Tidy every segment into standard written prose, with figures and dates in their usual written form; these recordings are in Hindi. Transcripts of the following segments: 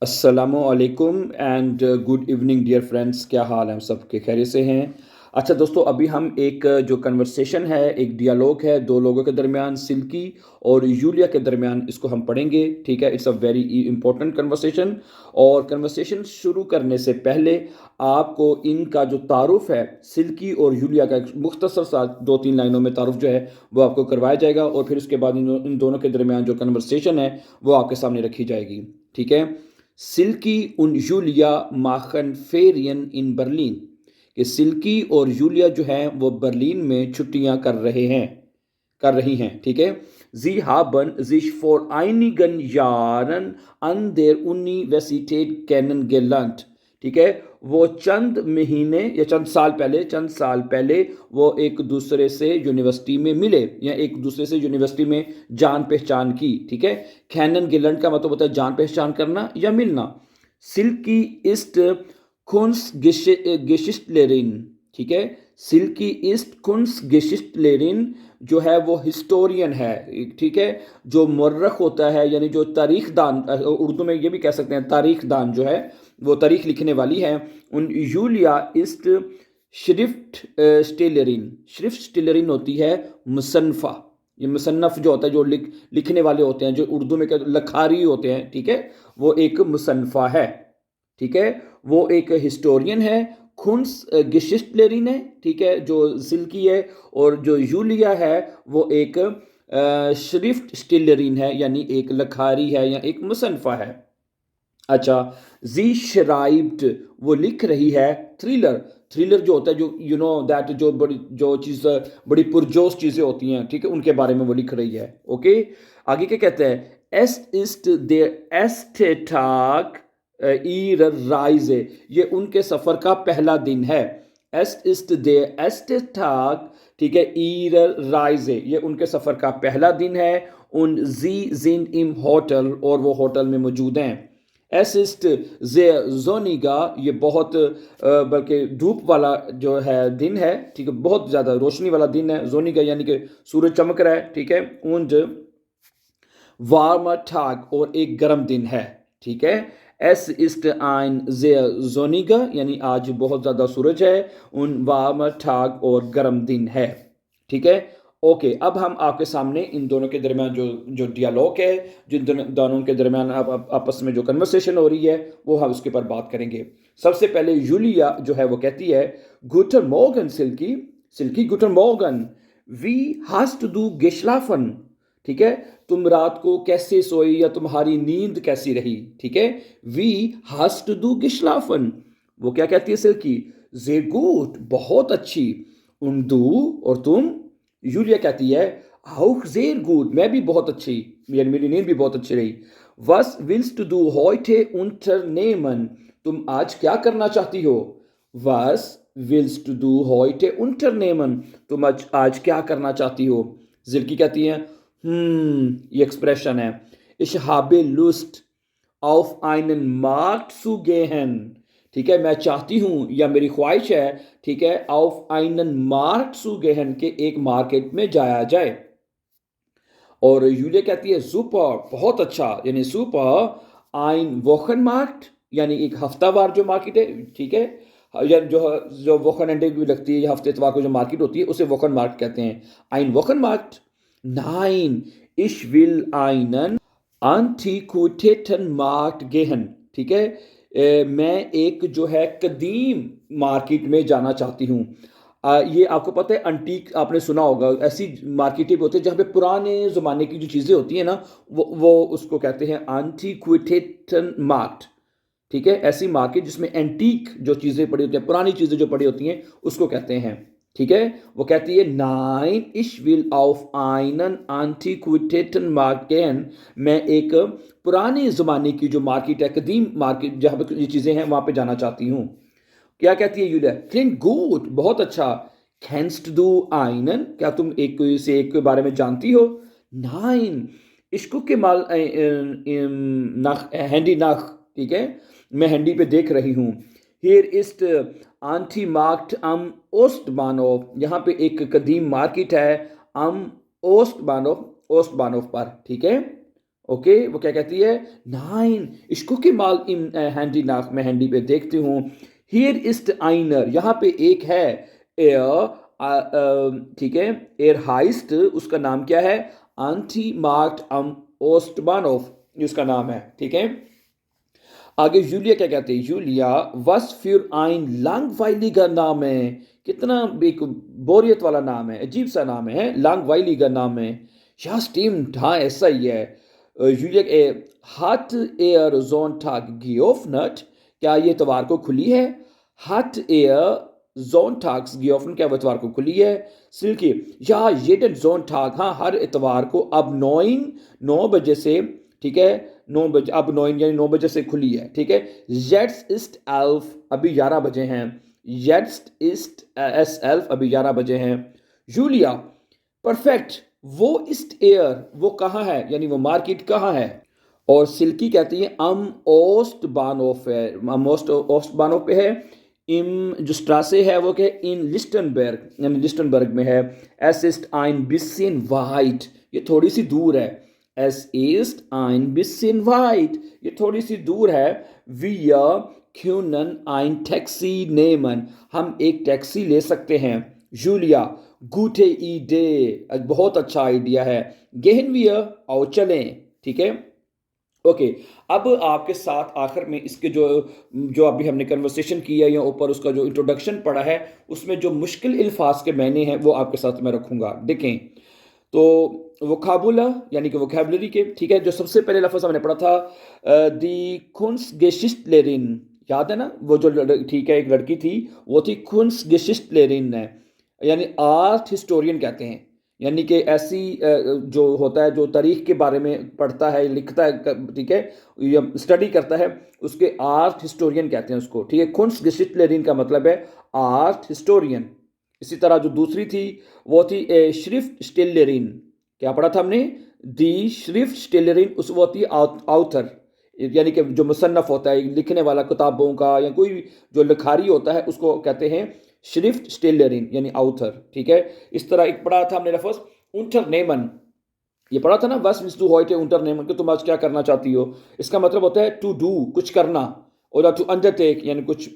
अस्सलामुअलैकुम and good evening dear friends. क्या हाल हैं? हम सब के खैरियत से हैं। अच्छा दोस्तों, अभी हम एक जो कन्वर्सेशन है, एक डियालॉग है दो लोगों के दरमियान, सिल्की और यूलिया के दरमियान, इसको हम पढ़ेंगे। ठीक है, it's a very important conversation. और कन्वर्सेशन शुरू करने से पहले आपको इनका जो तारुफ है, सिल्की और यूलिया का, एक मुख्तसर सा 2-3 लाइनों में तारुफ जो है वो आपको करवाया जाएगा, और फिर उसके बाद इन दोनों के दरमियान जो कन्वर्सेशन है वो आपके सामने रखी जाएगी। ठीक है। सिल्की und यूलिया machen फेरियन इन बर्लिन, कि सिल्की और यूलिया जो हैं वो बर्लिन में छुट्टियां कर रही हैं। ठीक है। Sie haben sich vor einigen Jahren an der Universität kennengelernt। ठीक है। वो चंद महीने या चंद साल पहले वो एक दूसरे से यूनिवर्सिटी में मिले, या एक दूसरे से यूनिवर्सिटी में जान पहचान की। ठीक है। कैनन गिलंड का मतलब होता है जान पहचान करना या मिलना। सिल्की इस्ट कुंस गेशिस्टलेरिन। ठीक है। सिल्की इस्ट कुंस गेशिस्टलेरिन जो है वो हिस्टोरियन है। ठीक है। जो मर्रख होता है, यानी जो तारीख दान, उर्दू में ये भी कह सकते हैं तारीख दान, जो है वो तारीख लिखने वाली है। उन यूलिया इस्ट श्रिफ्ट स्टिलरिन होती है मुसन्फ़ा। ये मुसन्नफ़ जो होता है, जो लिखने वाले होते हैं, जो उर्दू में लखारी होते हैं। ठीक है। वो एक मुसन्फ़ा है। ठीक है। वो एक हिस्टोरियन है। खुन्स गिशिस्टलेरिन है। ठीक है, जो सिल्की है। और जो यूलिया है वो एक श्रिफ्ट स्टिलरिन है, यानी एक लखारी है या एक मुसन्फ़ा है। अच्छा। जी श्राइब्ड, वो लिख रही है थ्रिलर। थ्रिलर जो होता है, जो दैट, जो बड़ी जो चीज़ बड़ी पुरजोश चीज़ें होती हैं, ठीक है, उनके बारे में वो लिख रही है। ओके। आगे क्या कहते हैं? एस्ट इस्ट देर एस्टेटाक ईर राइजे, ये उनके सफ़र का पहला दिन है। एस्ट इस्ट देर एस्टेटाक, ठीक है, ईर राइजे, ये उनके सफ़र का पहला दिन है। उन जी जिन इम होटल, और वो होटल में मौजूद हैं। एसिस्ट जे जोनिगा, ये बहुत बल्कि धूप वाला जो है दिन है। ठीक है, बहुत ज़्यादा रोशनी वाला दिन है। जोनिगा यानी कि सूरज चमक रहा है। ठीक है। उंड वार्म ठाग, और एक गर्म दिन है। ठीक है। एस इस्ट आइन जे जोनिगा, यानी आज बहुत ज़्यादा सूरज है। उन वार्म ठाग, और गर्म दिन है। ठीक है। ओके, अब हम आपके सामने इन दोनों के दरमियान जो जो डियालॉग है, जिन दोनों के दरमियान आपस में जो कन्वर्सेशन हो रही है, वो हम उसके ऊपर बात करेंगे। सबसे पहले यूलिया जो है वो कहती है, गुटन मॉर्गन सिल्की। सिल्की, गुटन मॉर्गन, वी हास्ट डू गेशलाफन। ठीक है, तुम रात को कैसे सोई, या तुम्हारी नींद कैसी रही। ठीक है। वी हास्ट डू गिशलाफन, वो क्या कहती है सिल्की? जे गुड, बहुत अच्छी। उन्दू, और तुम? यूलिया कहती है, हाउ जेर गुड, मैं भी बहुत अच्छी, यानी मेरी नींद भी बहुत अच्छी रही। वस विल्स टू डू हॉइटे उन्टर नेमन, तुम आज क्या करना चाहती हो? वस विल्स टू डू हॉइटे उन्टर नेमन, तुम आज क्या करना चाहती हो? जिल्की कहती है, ये एक्सप्रेशन है, ich habe Lust auf einen Markt zu gehen। ठीक है, मैं चाहती हूं या मेरी ख्वाहिश है, ठीक है, auf einen Markt zu gehen, के एक मार्केट में जाया जाए। और यूलिया कहती है, सुपर, बहुत अच्छा, यानी सुपर ein Wochenmarkt, यानी एक हफ्तावार जो मार्केट है। ठीक है। या जो जो वोखन भी लगती है, या हफ्ते इतवार को जो मार्केट होती है, उसे वोखन मार्केट कहते हैं। ein Wochenmarkt। Nein, ich will einen Antiquitätenmarkt gehen। ठीक है। मैं एक जो है कदीम मार्केट में जाना चाहती हूँ। ये आपको पता है, अंटीक आपने सुना होगा, ऐसी मार्केटें भी होती है जहाँ पे पुराने ज़माने की जो चीज़ें होती हैं ना, वो उसको कहते हैं एंटीक्विटेशन मार्केट। ठीक है, ऐसी मार्केट जिसमें एंटीक जो चीज़ें पड़ी होती हैं, पुरानी चीज़ें जो पड़ी होती हैं, उसको कहते हैं। ठीक है। वो कहती है, नाइन इश विल ऑफ आइनन एंटीक्विटेशन मार्केट, मैं एक पुराने ज़माने की जो मार्केट है, कदीम मार्केट जहाँ पे ये चीज़ें हैं, वहाँ पे जाना चाहती हूँ। क्या कहती है यूलिया? क्लिंग गुड, बहुत अच्छा। कैंस्ट डू आइनन, क्या तुम एक से एक के बारे में जानती हो? नाइन, इश्क के माल नख हैंडी नख। ठीक है, मैं हैंडी पे देख रही हूँ। हियर इस्ट आंटी मार्क्ट अम ओस्ट बानोफ, यहाँ पे एक कदीम मार्केट है, अम ओस्ट बानोफ, ओस्ट बानोफ पर। ठीक है। ओके, वो क्या कहती है, नाइन इश्को के माल इन हैंडी नाक में हैंडी पे देखती हूँ। हियर इस्ट आइनर, यहाँ पे एक है एयर, ठीक है, एयर हाइस्ट, उसका नाम क्या है, आंटी मार्क्ट ओस्टबानोफ, उसका नाम है, ठीक है। आगे यूलिया क्या कहते हैं, यूलिया वस फिर आइन लांगवाइली का नाम है, कितना एक बोरियत वाला नाम है, अजीब सा नाम है, लांगवाइली का नाम है। या स्टीम्ड, हाँ ऐसा ही है। यूलिया हट एयर जोन ठाक गियोफनट, क्या ये इतवार को खुली है, हट एयर जोन ठाक्स गियोफन, क्या वो इतवार को खुली है। सिल्की या येडन जोन ठाक, हाँ हर इतवार को अब 9 बजे से, ठीक है, 9 बजे, अब 9 यानी 9 बजे से खुली है, ठीक है। जेट्स ईस्ट एल्फ, अभी 11 बजे हैं, जेट्स ईस्ट एस एल्फ, अभी 11 बजे हैं। जूलिया परफेक्ट, वो ईस्ट एयर वो कहाँ है, यानी वो मार्केट कहाँ है। और सिल्की कहती है अम ओस्ट बानोफ है, अम ओस्ट बानोफ पे है। इम जो स्ट्रासे है वो क्या, इन लिस्टनबर्ग, यानी लिस्टनबर्ग में है। एस इस्ट आइन बिसिन वाइट, ये थोड़ी सी दूर है। एस ईस्ट आइन बिसिन वाइट, ये थोड़ी सी दूर है। विया क्यूनन आइन टैक्सी नेमन, हम एक टैक्सी ले सकते हैं। जूलिया गुटे ईडे, बहुत अच्छा आइडिया है। गेहन विया आओ चलें, ठीक है। ओके, अब आपके साथ आखिर में इसके जो जो अभी हमने कन्वर्सेशन की है या ऊपर उसका जो इंट्रोडक्शन पढ़ा है, उसमें जो मुश्किल अल्फाज के मायने हैं वो आपके साथ मैं रखूंगा। देखें तो वोकाबुला यानी कि वोकेबलरी के, ठीक है, जो सबसे पहले लफ्ज़ हमने पढ़ा था दी कुंस्टगेशिस्टलेरिन, याद है ना, वो जो ठीक है एक लड़की थी, वो थी कुंस्टगेशिस्टलेरिन है, यानी आर्ट हिस्टोरियन कहते हैं, यानी कि ऐसी जो होता है जो तारीख के बारे में पढ़ता है लिखता है, ठीक है, या स्टडी करता है, उसके आर्ट हिस्टोरियन कहते हैं उसको, ठीक है। कुंस्टगेशिस्टलेरिन का मतलब है आर्ट हिस्टोरियन। इसी तरह जो दूसरी थी वो थी श्रिफ्ट स्टिलरिन, क्या पढ़ा था हमने, दी श्रिफ्ट स्टिलरिन, उस वो थी आउथर, यानी कि जो मुसन्नफ होता है लिखने वाला किताबों का, या कोई जो लिखारी होता है उसको कहते हैं श्रिफ्ट स्टिलरिन यानी आउथर, ठीक है। इस तरह एक पढ़ा था हमने लफ्ज़ unternehmen, ये पढ़ा था ना, बस विस टू होइटे unternehmen, कि तुम आज क्या करना चाहती हो, इसका मतलब होता है टू डू, कुछ करना, और टू अंडरटेक यानी कुछ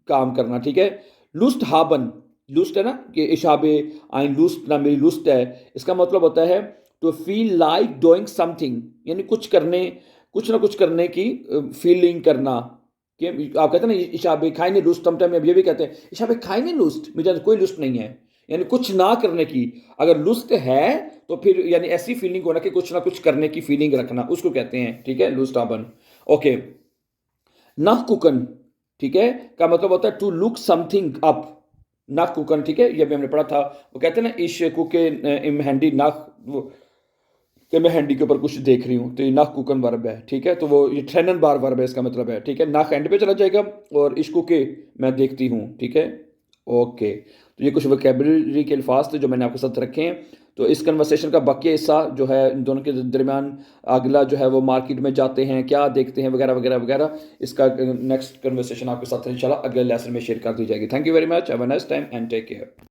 काम करना, ठीक है। लुस्ट हाबन, लुस्ट है ना कि इशाबे आइन लुस्ट ना, मेरी लुस्ट है, इसका मतलब होता है to feel like doing something, यानी कुछ करने, कुछ ना कुछ करने की फीलिंग करना, कि आप कहते हैं ना इशाबे खाइने लुस्ट, समटाइम ये भी कहते हैं इशाबे खाइने लुस्ट, मुझे कोई लुस्ट नहीं है, यानी कुछ ना करने की। अगर लुस्ट है तो फिर यानी ऐसी फीलिंग होना कि कुछ ना कुछ करने की फीलिंग रखना, उसको कहते हैं, ठीक है, लुस्ट हाबन। ओके, ना कुकन, ठीक है, का मतलब होता है टू लुक समथिंग अप, नाक कुकन, ठीक है, ये भी हमने पढ़ा था। वो कहते हैं ना इश कुके इम हैंडी नाक, वो कि मैं हैंडी के ऊपर कुछ देख रही हूँ, तो ये नाक कुकन वर्ब है, ठीक है, तो वो ये ट्रेनन बार वर्ब है, इसका मतलब है, ठीक है, नाक हैंड पे चला जाएगा और इश्को के मैं देखती हूँ, ठीक है। ओके, तो ये कुछ वोकेबलरी के अल्फाज थे जो मैंने आपके साथ रखे हैं। तो इस कन्वर्सेशन का बाकी हिस्सा जो है इन दोनों के दरमियान, अगला जो है वो मार्केट में जाते हैं, क्या देखते हैं, वगैरह वगैरह वगैरह, इसका नेक्स्ट कन्वर्सेशन आपके साथ इंशाल्लाह अगले लेसन में शेयर कर दी जाएगी। Thank you very much, have a nice time and take care.